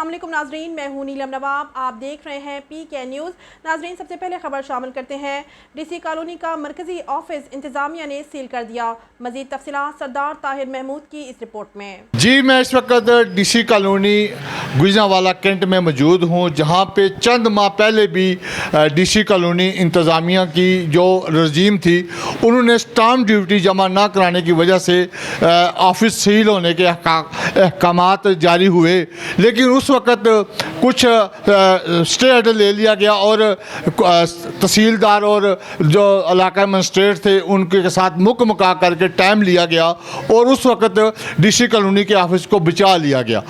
अस्सलाम वालेकुम नाजरीन, मैं हूं नीलम नवाब। आप देख रहे हैं PK न्यूज़। नाजरीन, सबसे पहले खबर शामिल करते हैं। DC कॉलोनी का मरकजी ऑफिस इंतजामिया ने सील कर दिया। मजीद तफसीलात सरदार ताहिर महमूद की इस रिपोर्ट में। जी, मैं इस वक्त DC कॉलोनी गुजरांवाला कैंट में मौजूद हूँ, जहाँ पे चंद माह पहले भी DC कॉलोनी इंतज़ामिया की जो रजीम थी, उन्होंने स्टाम्प ड्यूटी जमा ना कराने की वजह से ऑफिस सील होने के अहकामात जारी हुए। लेकिन उस वक्त कुछ स्टे ऑर्डर ले लिया गया और तहसीलदार और जो इलाका मजिस्ट्रेट थे उनके साथ मुका करके टाइम लिया गया और उस वक्त DC कॉलोनी के ऑफिस को बचा लिया गया।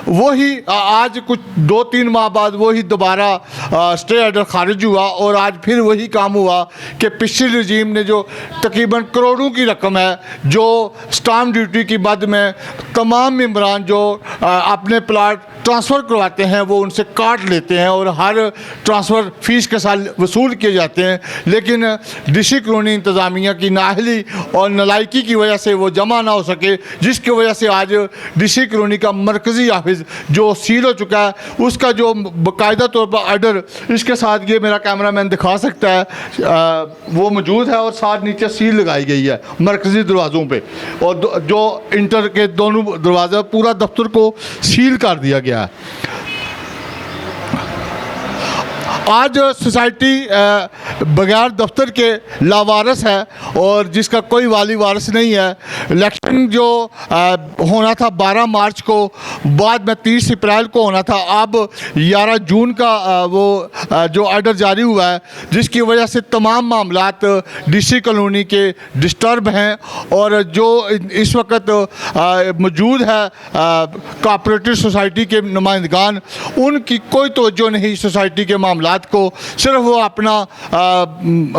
वही आज कुछ 2-3 माह बाद वही दोबारा स्टे ऑर्डर खारिज हुआ और आज फिर वही काम हुआ कि पिछली रजीम ने जो तकरीबन करोड़ों की रकम है जो स्टाम्प ड्यूटी की मद में तमाम मेंबरान जो अपने प्लाट ट्रांसफ़र करवाते हैं वो उनसे काट लेते हैं और हर ट्रांसफ़र फ़ीस के साथ वसूल किए जाते हैं। लेकिन DC कॉलोनी इंतज़ामिया की नाअहली और नालायकी की वजह से वो जमा ना हो सके, जिसकी वजह से आज DC कॉलोनी का मरकज़ी ऑफिस जो सील हो चुका है, उसका जो बाकायदा तौर पर आर्डर इसके साथ ये मेरा कैमरामैन दिखा सकता है, वो मौजूद है और साथ नीचे सील लगाई गई है मरकज़ी दरवाज़ों पर और जो इंटर के दोनों दरवाज़ा पूरा दफ्तर को सील कर दिया गया। आज सोसाइटी बगैर दफ्तर के लावारस है और जिसका कोई वाली वारिस नहीं है। इलेक्शन जो होना था 12 मार्च को, बाद में 30 अप्रैल को होना था, अब 11 जून का वो जो ऑर्डर जारी हुआ है, जिसकी वजह से तमाम मामलात DC कॉलोनी के डिस्टर्ब हैं और जो इस वक्त मौजूद है कोऑपरेटिव सोसाइटी के नुमाइंदगान, उनकी कोई तवज्जो नहीं सोसाइटी के मामलात को। सिर्फ वो अपना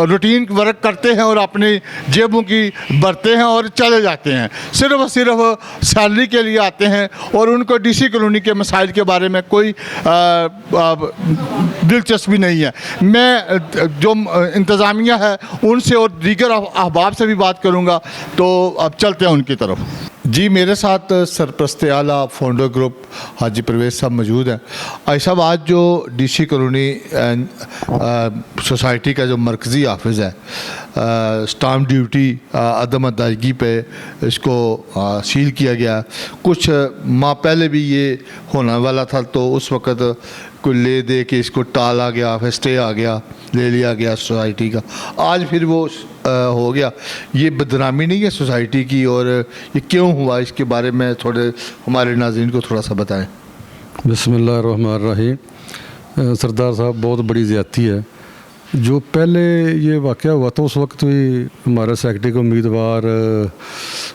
रूटीन वर्क करते हैं और अपनी जेबों की भरते हैं और चले जाते हैं। सिर्फ सैलरी के लिए आते हैं और उनको DC कॉलोनी के मसाइल के बारे में कोई दिलचस्पी नहीं है। मैं जो इंतज़ामिया है उनसे और दीगर अहबाब से भी बात करूँगा, तो अब चलते हैं उनकी तरफ। जी, मेरे साथ सरपरस्त आला फाउंडर ग्रुप हाजी परवेज़ साहब मौजूद हैं। आई साहब, आज जो DC कॉलोनी सोसाइटी का जो मरकज़ी ऑफिस है, स्टाम्प ड्यूटी अदम अदायगी पे इसको सील किया गया। कुछ माह पहले भी ये होने वाला था, तो उस वक्त कोई ले दे के इसको टाला गया, फिर स्टे आ गया, ले लिया गया सोसाइटी का। आज फिर वो हो गया। ये बदनामी नहीं है सोसाइटी की, और ये क्यों हुआ, इसके बारे में थोड़े हमारे नाज़रीन को थोड़ा सा बताएं। बिस्मिल्लाहिर्रहमानिर्रहीम। सरदार साहब, बहुत बड़ी ज़्यादती है। जो पहले ये वाक़या हुआ था उस वक्त भी हमारे सेक्रेटरी के उम्मीदवार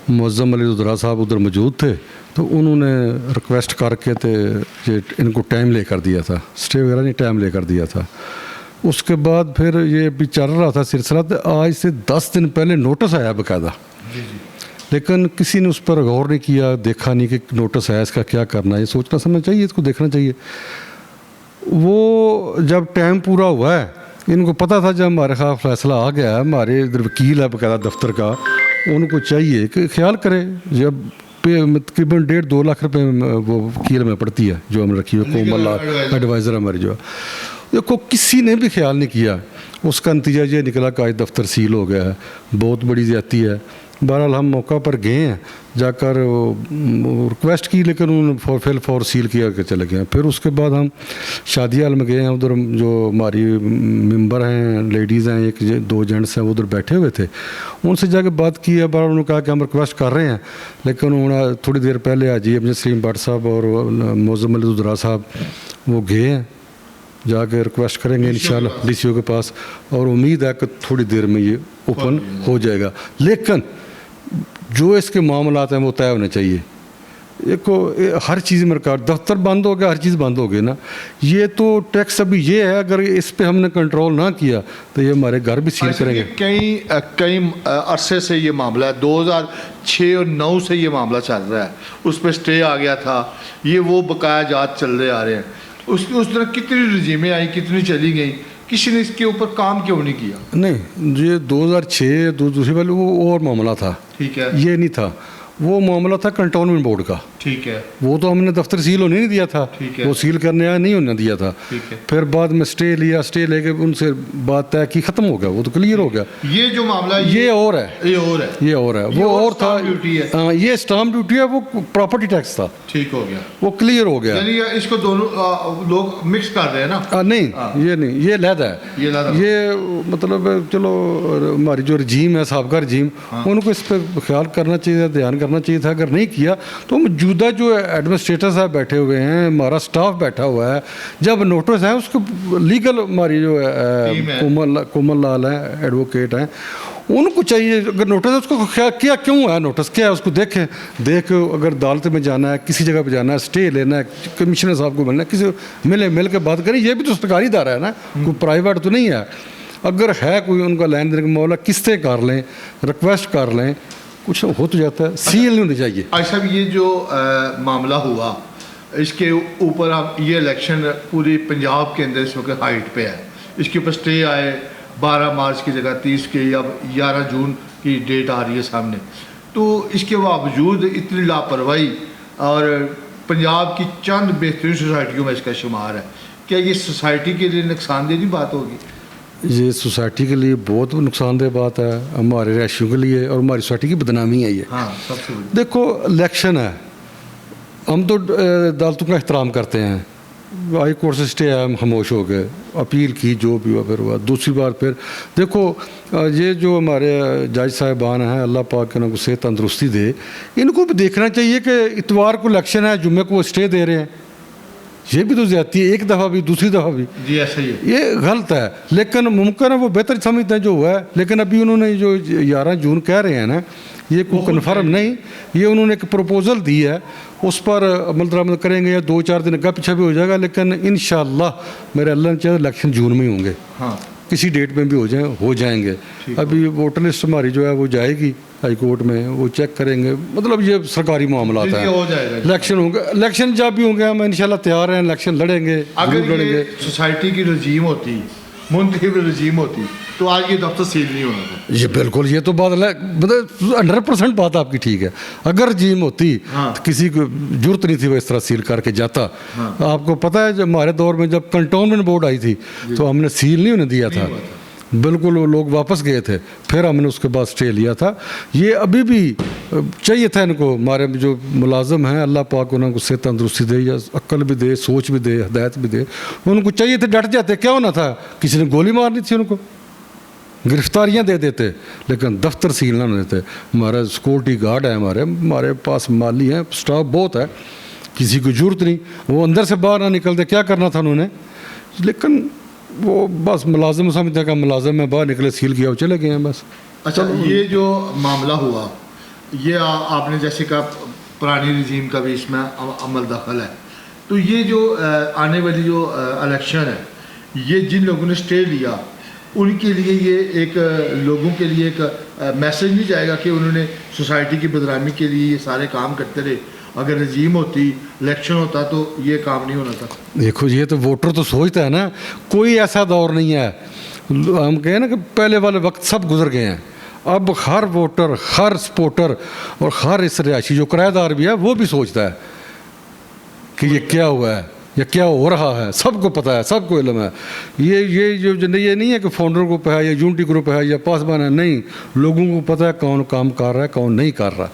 मुअज़्ज़म अली दुदरा साहब उधर मौजूद थे, तो उन्होंने रिक्वेस्ट करके तो ये इनको टाइम लेकर दिया था, स्टे वगैरह नहीं, टाइम लेकर दिया था। उसके बाद फिर ये भी चल रहा था सिलसिला, तो आज से 10 दिन पहले नोटिस आया बाकायदा, लेकिन किसी ने उस पर गौर नहीं किया, देखा नहीं कि नोटिस आया, इसका क्या करना है। ये सोचना समझना चाहिए, इसको देखना चाहिए। वो जब टाइम पूरा हुआ है, इनको पता था जब हमारे खिलाफ फैसला आ गया है, हमारे इधर वकील है बाकायदा दफ्तर का, उनको चाहिए कि ख्याल करें। जब तकरीबन 1.5-2 लाख रुपए वो वकील में पड़ती है जो हमने रखी है, कोमल एडवाइज़र हमारी जो है, देखो किसी ने भी ख्याल नहीं किया। उसका नतीजा ये निकला कि आज दफ्तर सील हो गया है। बहुत बड़ी ज़्यादती है। बहरहाल हम मौका पर गए हैं, जाकर रिक्वेस्ट की, लेकिन उन्होंने फॉर सील किया के चले गए। फिर उसके बाद हम शादी हाल में गए हैं, उधर जो हमारी मेंबर हैं, लेडीज़ हैं, 1-2 जेंट्स हैं, वो उधर बैठे हुए थे। उनसे जाकर बात की है, बहरहाल उन्होंने कहा कि हम रिक्वेस्ट कर रहे हैं, लेकिन उन्होंने थोड़ी देर पहले आज अमजद सलीम भट्ट साहब और मुअज़्ज़म अली दुदरा साहब वो गए हैं, जाकर रिक्वेस्ट करेंगे इंशाल्लाह DCO के पास, और उम्मीद है कि थोड़ी देर में ये ओपन हो जाएगा। लेकिन जो इसके मामलात हैं वो तय होने चाहिए। देखो हर चीज़ में रिकॉर्ड, दफ्तर बंद हो गया, हर चीज़ बंद हो गई ना। ये तो टैक्स अभी ये है, अगर इस पे हमने कंट्रोल ना किया तो ये हमारे घर भी सील करेंगे। कई अरसे से ये मामला है, 2006 और 2009 से ये मामला चल रहा है। उस पर स्टे आ गया था, ये वो बकाया जात चल रहे आ रहे हैं। उस तरह कितनी रजीमें आई, कितनी चली गई, किसी ने इसके ऊपर काम क्यों नहीं किया? नहीं, ये 2006 दूसरी वाले वो और मामला था, ठीक है, ये नहीं था। वो मामला था कंटोनमेंट बोर्ड का। ठीक है। वो तो हमने दफ्तर सील होने नहीं दिया था, ठीक है। वो सील करने आया नहीं होने दिया था। ठीक है। फिर बाद में स्टे लिया, स्टे लेके उनसे बात तय की, ख़त्म हो गया, वो तो क्लियर हो गया। ये जो मामला ये और है, ये और है, ये और है, ये वो और और था। स्टाम्प ड्यूटी है। हाँ, ये स्टाम्प ड्यूटी है, वो प्रॉपर्टी टैक्स था, ठीक हो गया। वो क्लियर हो गया। यानी इसको दोनों लोग मिक्स कर रहे हैं ना। नहीं, ये नहीं, ये लहदा है, ये लहदा। ये मतलब चलो हमारी जो रजीम है, साबका रजीम, उनको इस पर ख्याल करना चाहिए, ध्यान करना चाहिए था। अगर नहीं किया तो मौजूदा जो एडमिनिस्ट्रेटर साहब बैठे हुए हैं, हमारा स्टाफ बैठा हुआ है, जब नोटिस है उसको लीगल हमारी जो है कोमल लाल है, एडवोकेट हैं, उनको चाहिए अगर नोटिस है उसको क्या क्यों है, नोटिस क्या है उसको देखें, देख अगर अदालत में जाना है, किसी जगह पे जाना है, स्टे लेना है, कमिश्नर साहब को मिलना है, किसी मिल के बात करें। ये भी तो सरकारी इदारा है ना, कोई प्राइवेट तो नहीं है। अगर है कोई उनका लेन देन का मामला, किस्तें कर लें, रिक्वेस्ट कर लें, कुछ हो तो जाता है, सील नहीं होनी चाहिए। अच्छा, ये जो मामला हुआ, इसके ऊपर हम ये इलेक्शन पूरी पंजाब के अंदर इस वक्त हाइट पे है, इसके ऊपर स्टे आए 12 मार्च की जगह 30 के, या 11 जून की डेट आ रही है सामने। तो इसके बावजूद इतनी लापरवाही, और पंजाब की चंद बेहतरीन सोसाइटियों में इसका शुमार है, क्या ये सोसाइटी के लिए नुकसानदेह बात होगी? ये सोसाइटी के लिए बहुत नुकसानदेह बात है, हमारे रहायशियों के लिए, और हमारी सोसाइटी की बदनामी है ये। हाँ, सबसे बड़ी। देखो इलेक्शन है, हम तो अदालतों का एहतराम करते हैं, हाई कोर्ट से स्टे आया, हम खामोश हो गए, अपील की, जो भी हुआ फिर हुआ। दूसरी बार फिर देखो, ये जो हमारे जज साहिबान हैं, अल्लाह पाक के उनको सेहत तंदरुस्ती दे, इनको भी देखना चाहिए कि इतवार को इलेक्शन है, जुम्मे को वो स्टे दे रहे हैं, ये भी तो ज्यादती है, एक दफ़ा भी दूसरी दफ़ा भी, जी ऐसा ही है। ये गलत है। लेकिन मुमकिन है वो बेहतर समझते हैं जो हुआ है, लेकिन अभी उन्होंने जो 11 जून कह रहे हैं ना, ये कोई कन्फर्म नहीं, ये उन्होंने एक प्रपोजल दी है, उस पर अमल दरामद करेंगे, या 2-4 दिन का पीछा भी हो जाएगा, लेकिन इंशाअल्लाह मेरे अल्लाह ने चाहे इलेक्शन जून में ही होंगे। हाँ, किसी डेट में भी हो जाएंगे। अभी वोटर लिस्ट हमारी जो है वो जाएगी हाई कोर्ट में, वो चेक करेंगे, मतलब ये सरकारी मामला जी, है। हो जाएगा। इलेक्शन होंगे, इलेक्शन जब भी होंगे हम इंशाल्लाह तैयार हैं, इलेक्शन लड़ेंगे, अगर जरूर लड़ेंगे। ये सोसाइटी की रजीम होती, मुंतखब रजीम होती, तो आज ये दफ्तर सील नहीं होना था। ये बिल्कुल, ये तो बात मतलब 100% बात आपकी ठीक है। अगर रजीम होती हाँ। तो किसी को जरूरत नहीं थी वो इस तरह सील करके जाता। हाँ। आपको पता है जब हमारे दौर में जब कंटोनमेंट बोर्ड आई थी तो हमने सील नहीं होने दिया था, बिल्कुल वो लोग वापस गए थे, फिर हमने उसके बाद स्टे लिया था। ये अभी भी चाहिए था इनको, हमारे जो मुलाजम हैं, अल्लाह पाक उनको सेहत तंदरुस्ती दे, या अक्ल भी दे, सोच भी दे, हदायत भी दे, उनको चाहिए थे डट जाते, क्या होना था, किसी ने गोली मारनी थी उनको, गिरफ्तारियां दे देते, लेकिन दफ्तर सील ना देते। हमारा सिक्योरिटी गार्ड है, हमारे पास माली हैं, स्टाफ बहुत है, किसी को जरूरत नहीं, वो अंदर से बाहर ना निकलते, क्या करना था उन्होंने, लेकिन वो बस मुलाजिम समझते का मुलाजिम है, बाहर निकले, सील किया, वो चले गए हैं बस। अच्छा, ये जो मामला हुआ, ये आपने जैसे कहा पुरानी रजीम का भी इसमें अमल दखल है, तो ये जो आने वाली जो इलेक्शन है, ये जिन लोगों ने स्टे लिया उनके लिए ये एक लोगों के लिए एक मैसेज नहीं जाएगा कि उन्होंने सोसाइटी की बदनामी के लिए ये सारे काम करते रहे, अगर रजीम होती, इलेक्शन होता तो ये काम नहीं होना था। देखो ये तो वोटर तो सोचता है ना, कोई ऐसा दौर नहीं है, हम कहें ना कि पहले वाले वक्त सब गुजर गए हैं, अब हर वोटर, हर सपोर्टर और हर इस रिहायशी जो किराएदार भी है वो भी सोचता है कि ये क्या हुआ है या क्या हो रहा है, सबको पता है, सबको इल्म है। ये ये नहीं है कि फाउंडर ग्रुप है या यूनिटी ग्रुप है या पासवान है, नहीं, लोगों को पता है कौन काम कर रहा है, कौन नहीं कर रहा,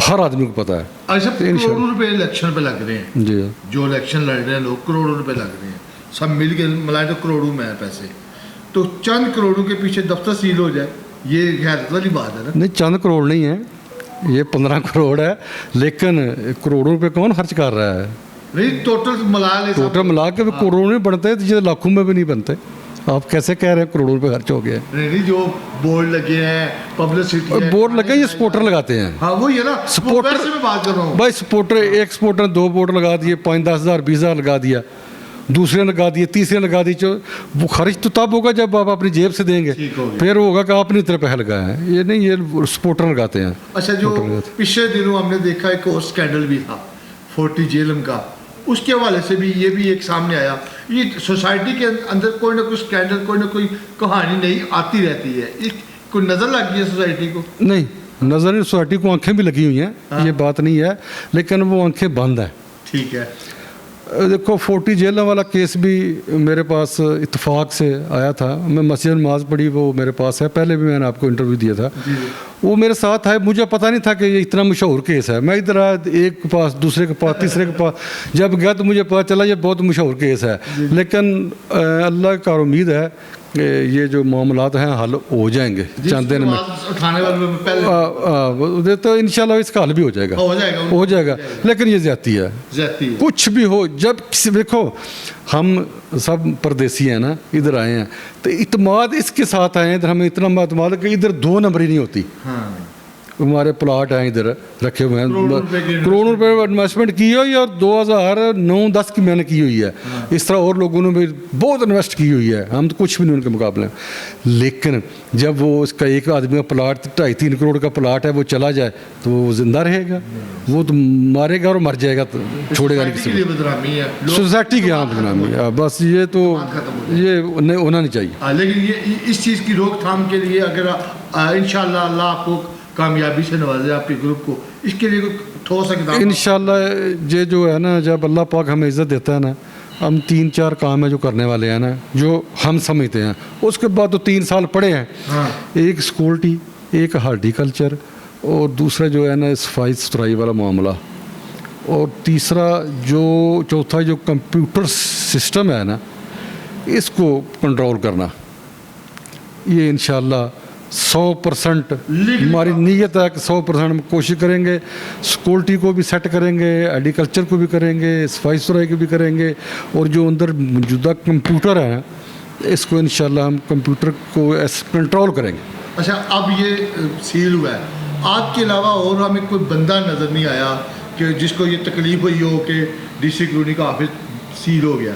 हर आदमी को पता है। अच्छा, करोड़ों रुपए इलेक्शन पे लग रहे हैं जी, जो इलेक्शन लड़ रहे हैं लोग, करोड़ों रुपए लग रहे हैं, सब मिल के मिलाए तो करोड़ों में है पैसे, तो चंद करोड़ों के पीछे दफ्तर सील हो जाए, ये गैरत वाली बात है ना। नहीं, चंद करोड़ नहीं है, ये 15 करोड़ है, लेकिन करोड़ों रुपए कौन खर्च कर रहा है? नहीं, टोटल मिला ले, टोटल मिला के भी करोड़ों में बनते हैं, तो ये लाखों में भी नहीं बनते। आप कैसे कह रहे हैं करोड़ों रुपए खर्च हो गए? नहीं, जो बोर्ड लगे हैं, पब्लिसिटी है, बोर्ड लगे, ये सपोर्टर लगाते हैं। हाँ वही है ना, सपोर्टर से मैं बात कर रहा हूँ भाई, सपोर्टर, एक सपोर्टर 2 बोर्ड लगा दिए, 5-10 हज़ार 20 हज़ार लगा दिया, दूसरे लगा दिए, तीसरे लगा दी, वो खर्च तो तब होगा जब आप अपनी जेब से देंगे, फिर होगा कि आपने इतने पैसे लगाए हैं, ये नहीं, ये सपोर्टर लगाते हैं। अच्छा, जो पिछले दिनों हमने देखा एक और स्कैंडल भी था 40 जेलम का, उसके हवाले से भी ये भी एक सामने आया, ये सोसाइटी के अंदर कोई ना कोई स्कैंडल, कोई ना कोई कहानी नहीं आती रहती है, कोई नज़र लग गई है सोसाइटी को? नहीं, नजर नहीं, सोसाइटी को आंखें भी लगी हुई हैं, ये बात नहीं है, लेकिन वो आंखें बंद हैं। ठीक है। देखो 40 जेलों वाला केस भी मेरे पास इत्तेफाक से आया था। मैं मस्जिद नमाज पढ़ी, वो मेरे पास है, पहले भी मैंने आपको इंटरव्यू दिया था। वो मेरे साथ है, मुझे पता नहीं था कि ये इतना मशहूर केस है। मैं इधर आया, एक के पास, दूसरे के पास, तीसरे के पास, जब गया तो मुझे पता चला ये बहुत मशहूर केस है। लेकिन अल्लाह का उम्मीद है कि ये जो मामलात हैं हल हो जाएंगे चंद दिन में। उठाने वाले में पहले तो इंशाल्लाह इसका हल भी हो जाएगा, हो जाएगा। लेकिन ये ज्यादती है, कुछ भी हो। जब किसी, देखो हम सब परदेसी हैं ना, इधर आए हैं तो इत्मीनान इसके साथ आए हैं, इधर हमें इतना इत्मीनान कि इधर 2 नंबरी नहीं होती। हमारे प्लाट हैं इधर रखे हुए हैं, करोड़ों रुपए इन्वेस्टमेंट की हुई है, और 2009-10 की मैंने की हुई है। इस तरह और लोगों ने भी बहुत इन्वेस्ट की हुई है, हम तो कुछ भी नहीं उनके मुकाबले। लेकिन जब वो इसका एक आदमी का प्लाट 2.5-3 करोड़ का प्लाट है, वो चला जाए तो वो जिंदा रहेगा, वो तो मारेगा और मर जाएगा, तो छोड़ेगा नहीं किसी को। सोसाइटी की यहाँ बदनामी है, बस ये तो ये होना नहीं चाहिए। लेकिन ये इस चीज़ की रोकथाम के लिए अगर इंशाल्लाह अल्लाह आपको कामयाबी से नवाजे आपके ग्रुप को, इसके लिए कोई ठोस इक़दाम इंशाल्लाह ये जो है ना, जब अल्लाह पाक हमें इज़्ज़त देता है ना, हम 3-4 काम है जो करने वाले हैं ना, जो हम समझते हैं। उसके बाद तो 3 साल पड़े हैं। एक सिक्योरिटी, एक हार्टिकल्चर, और दूसरा जो है ना सफाई सुथराई वाला मामला, और तीसरा जो चौथा जो कंप्यूटर सिस्टम है ना, इसको कंट्रोल करना। ये इंशाल्लाह 100% हमारी नीयत है कि 100% हम कोशिश करेंगे। सिक्योरिटी को भी सेट करेंगे, एग्रीकल्चर को भी करेंगे, सफाई सुथराई को भी करेंगे, और जो अंदर मौजूदा कंप्यूटर है इसको इंशाल्लाह हम कंप्यूटर को कंट्रोल करेंगे। अच्छा, अब ये सील हुआ है, आपके अलावा और हमें कोई बंदा नज़र नहीं आया कि जिसको ये तकलीफ हुई हो कि DC कॉलोनी का ऑफिस सील हो गया।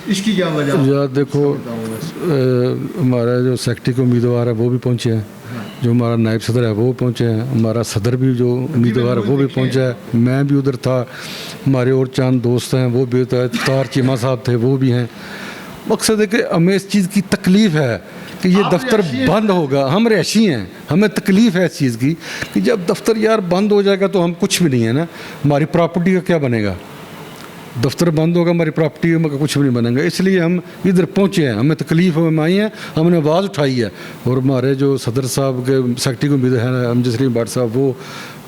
इसकी क्या वजह? यार देखो, हमारा जो सेक्रेटरी के उम्मीदवार है वो भी पहुँचे हैं, जो हमारा नायब सदर है वो पहुँचे हैं, हमारा सदर भी जो उम्मीदवार है वो भी पहुँचा है, मैं भी उधर था, हमारे और चंद दोस्त हैं वो भी होता है, तार चीमा साहब थे वो भी हैं। मकसद है कि हमें इस चीज़ की तकलीफ़ है कि ये दफ्तर बंद होगा। हम रहायशी हैं, हमें तकलीफ़ है इस चीज़ की कि जब दफ्तर यार बंद हो जाएगा तो हम कुछ भी नहीं है ना, हमारी प्रॉपर्टी का क्या बनेगा? दफ्तर बंद होगा, हमारी प्रॉपर्टी में कुछ भी नहीं बनेगा। इसलिए हम इधर पहुँचे हैं, हमें तकलीफ़ में आई है, हमने आवाज़ उठाई है। और हमारे जो सदर साहब के सेक्रेटरी को उम्मीद है, अमजद सलीम भट्ट साहब, वो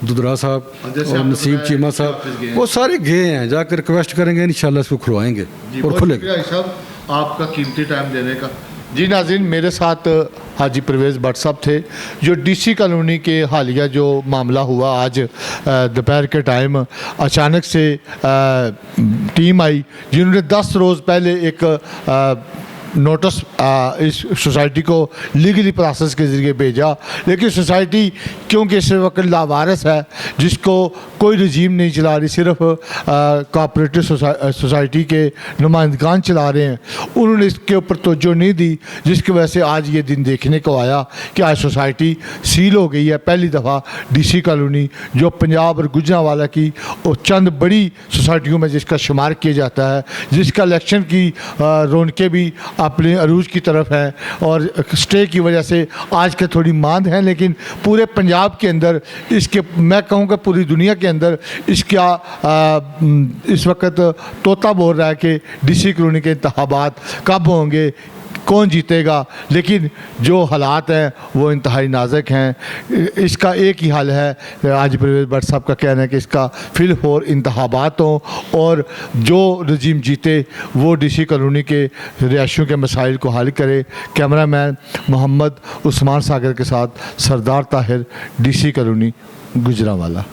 दुदरा साहब और नसीब चीमा साहब, वो सारे गए हैं, जाकर रिक्वेस्ट करेंगे, इंशाल्लाह इसको खुलवाएंगे और खुलेगा। आपका कीमती टाइम देने का। जी नाज़रीन, मेरे साथ हाजी परवेज़ भट्ट साहब थे, जो DC कॉलोनी के हालिया जो मामला हुआ आज दोपहर के टाइम अचानक से टीम आई, जिन्होंने 10 रोज़ पहले एक नोटिस इस सोसाइटी को लीगली प्रोसेस के ज़रिए भेजा, लेकिन सोसाइटी क्योंकि इस वक्त लावारिस है, जिसको कोई रजीम नहीं चला रही, सिर्फ कोऑपरेटिव सोसाइटी के नुमाइंदगान चला रहे हैं, उन्होंने इसके ऊपर तवज्जो नहीं दी, जिसकी वजह से आज ये दिन देखने को आया कि आज सोसाइटी सील हो गई है। पहली दफ़ा DC कॉलोनी जो पंजाब और गुजरांवाला की और चंद बड़ी सोसाइटियों में जिसका शुमार किया जाता है, जिसका इलेक्शन की रौनकें भी अपने अरूज की तरफ है, और स्टे की वजह से आज के थोड़ी मांद है, लेकिन पूरे पंजाब के अंदर इसके, मैं कहूँगा पूरी दुनिया के अंदर इसका इस वक्त तोता बोल रहा है कि DC कॉलोनी के इंतखाबात कब होंगे, कौन जीतेगा। लेकिन जो हालात हैं वो इंतहाई नाजुक हैं। इसका एक ही हल है, आज परवेज़ भट्ट साहब का कहना है कि इसका फिलहाल इंतखाबात हों और जो रजीम जीते वो DC कॉलोनी के रिहायशियों के मसाइल को हल करे। कैमरामैन मोहम्मद उस्मान सागर के साथ सरदार ताहिर, DC कॉलोनी गुजरांवाला।